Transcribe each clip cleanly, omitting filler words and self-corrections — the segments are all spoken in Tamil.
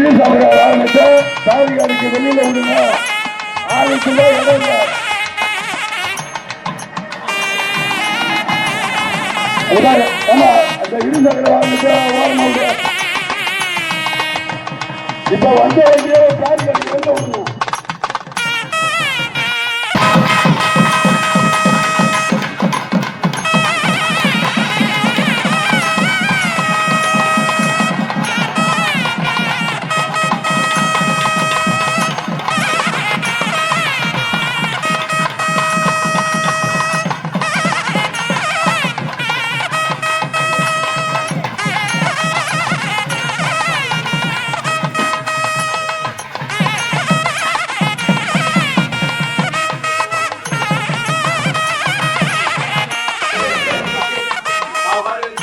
ஆரம்பிச்சு சாதிகாரிக்கு வெளியில விடுங்க. ஆளுக்குள்ள இடம் இல்லை. அந்த இருசக்கர வாகனத்தை ஓரமா விடு. இப்ப வந்த வண்டியை சாதிகாரிக்கு வெளில விடுவோம். மொபைல்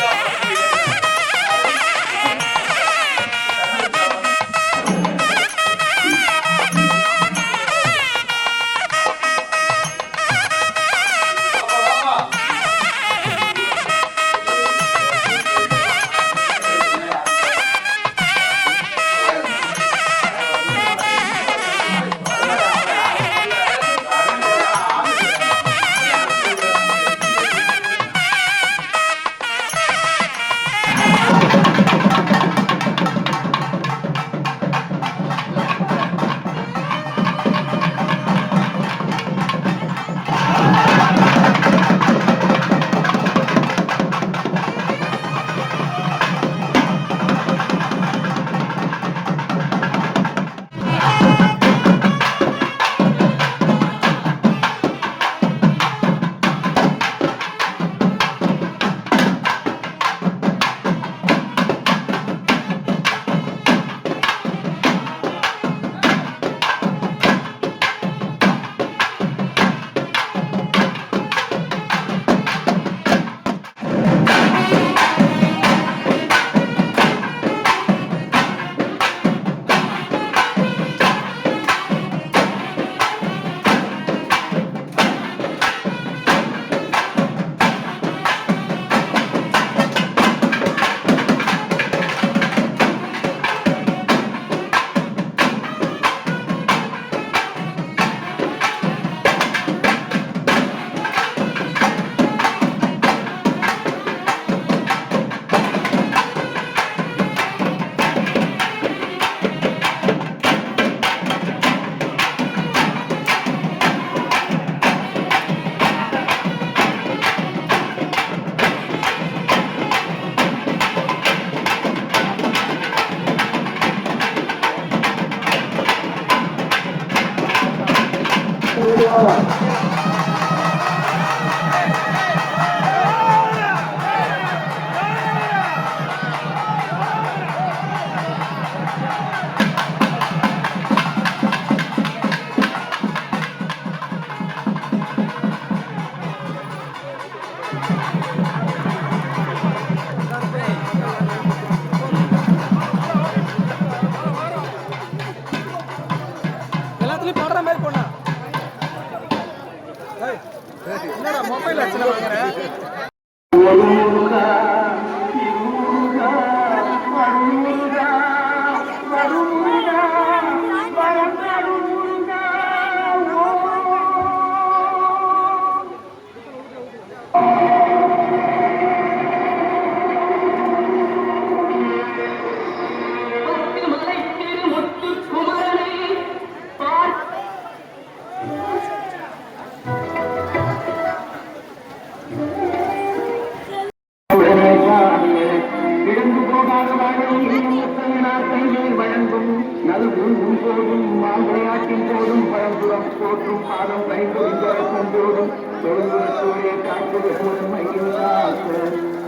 போற்றும் பாதம் வைத்தோடும் தொழுதுறத்தோடைய காற்று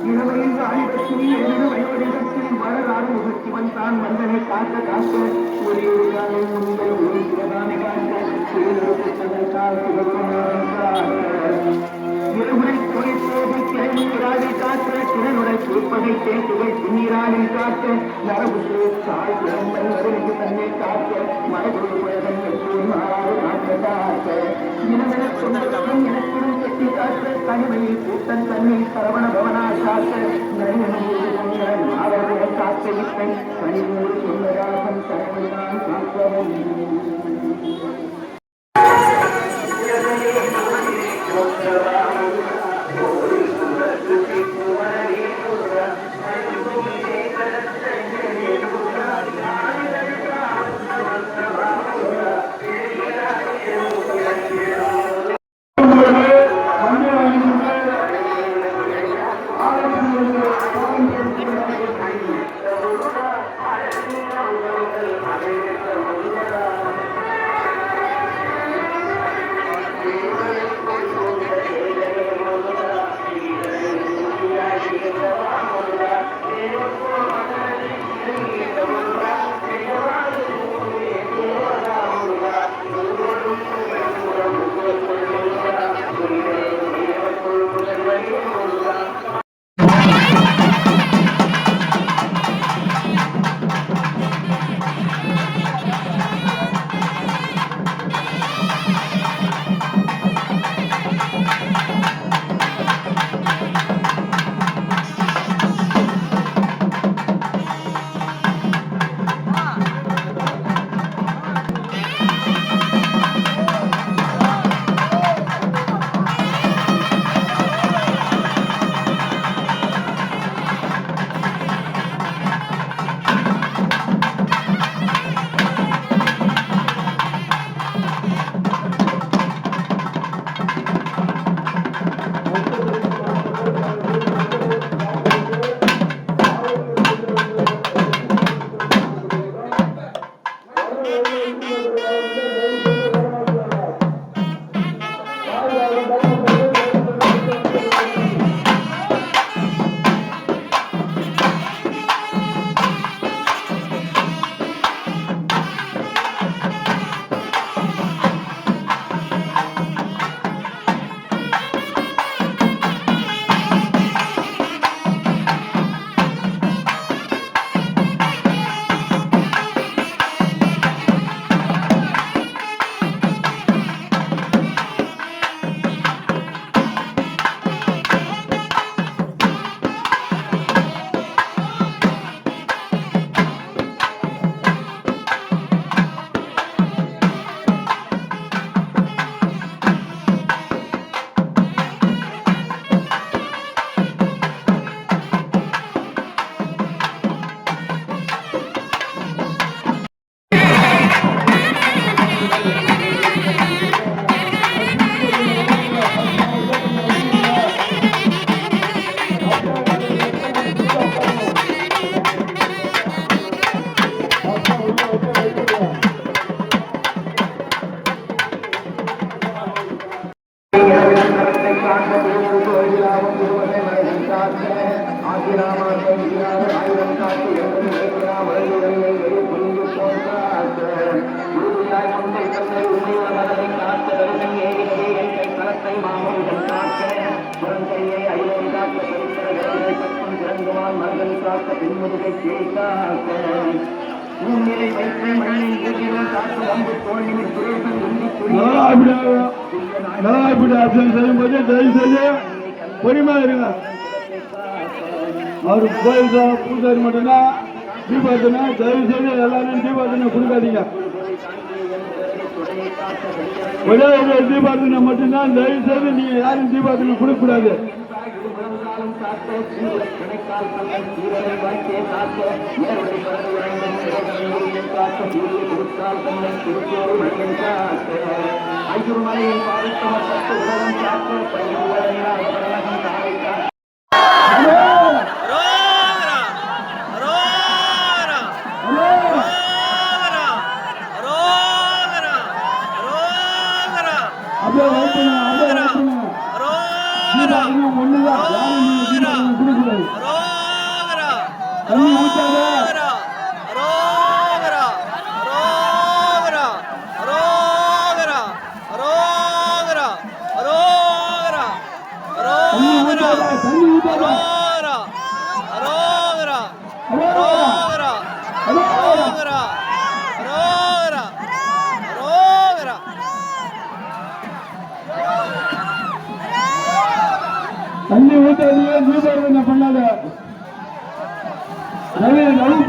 இரவையில் ஆயுதத்தில் வயோதிகத்தில் மலராறு முகச்சிவன் தான் மந்தனை காக்க காக்க ஒரே ஒரு காலை முன்பை ஒரு சிவதானை காக்க இருமுறை துணைப்போது கிளைமுறை காக்க கிணனுடை குறிப்பதை தேக்குகள் பின்னீரானில் காக்க நரபு தாய் பிறந்த நறுக்கு தன்னை காக்க மரபு உலகம் காக்க காக்க இனமென சொன்னவன் எனக்கும் கட்டி காக்க தனிமையில் கூட்டன் தன்னை சரவண பவனா காக்க நரிமணி மாதவனை காக்க இட்டை பணிமூறு சொன்னதாக காக்கும் தலைமையினால் காக்கவும் செய்யும்போது தயவு செய்து பொறுமையா இருங்க. அவரு கோயில் பூஜாரி மட்டும்தான் தீபாவளி தயவு செய்து எல்லாரும் தீபாவளி கொடுக்காதீங்க. ஒரே ஒரு தீபாவளி மட்டும்தான் தயவு செய்து நீங்க யாரும் தீபாவளி கொடுக்க கூடாது. தண்ணி ஊற்றாதீங்க, தீபாவளி பண்ணாத.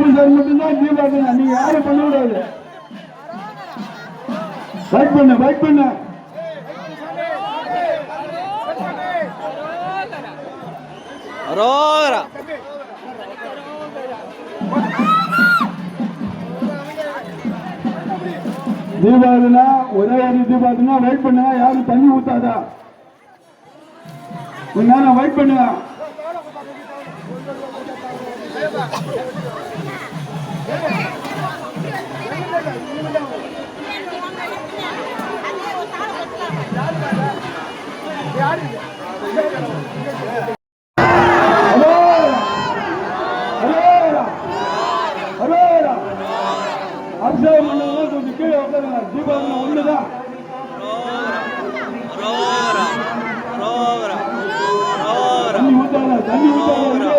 பூசாரி மட்டும்தான் தீபாவளி. நீங்க யாரும் பண்ண கூடாது. வெயிட் பண்ணு அரோகரா. தீபாவளினா ஒரே ஒரு தீபாவளினா வெயிட் பண்ணுங்க. யாரும் தண்ணி ஊத்தாதா? கொஞ்ச நேரம் வெயிட் பண்ணுங்க. அபிஷேகம் பண்ணவங்க கொஞ்சம் கீழே உட்காருங்க. தீபாவளி ஒண்ணுதான். தண்ணி ஊத்தாத.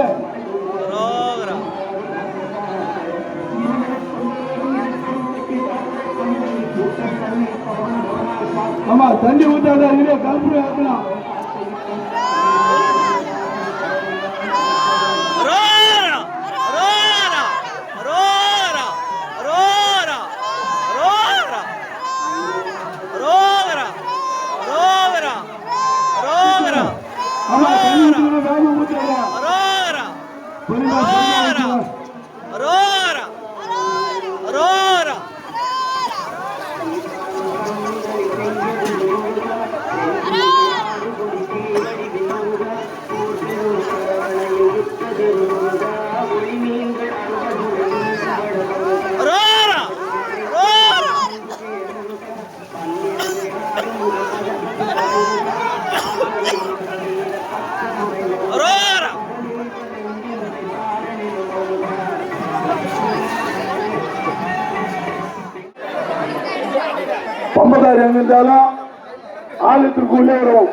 ஆமா, தண்ணி ஊத்தாத. இதுல கலப்பு ஆக்கலாம். பம்பதாரி எங்க இருந்தாலும் ஆலயத்திற்கு உள்ளே வரும்.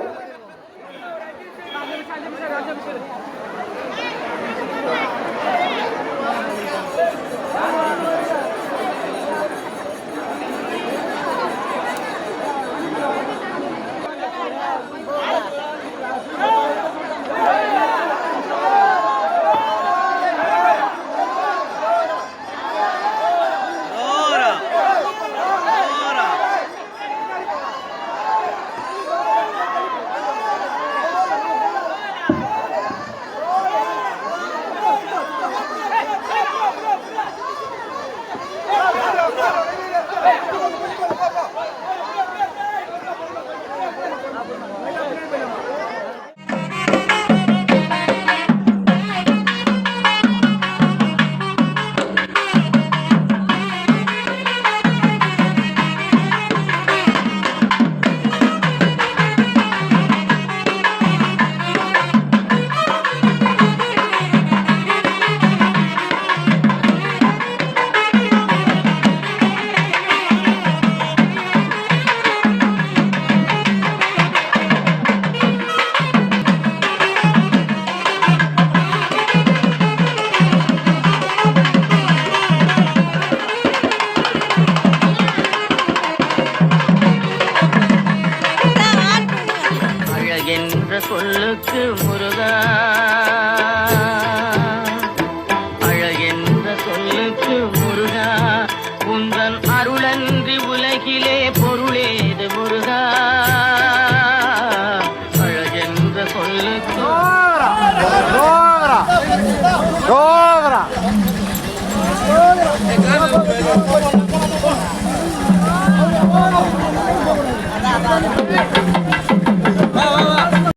சொல்லுக்கு முருகா, அழகென்ற சொல்லுக்கு முருகா, உந்தன் அருளன்றி உலகிலே பொருளேது முருகா, அழகென்ற சொல்லுக்கு Rogra.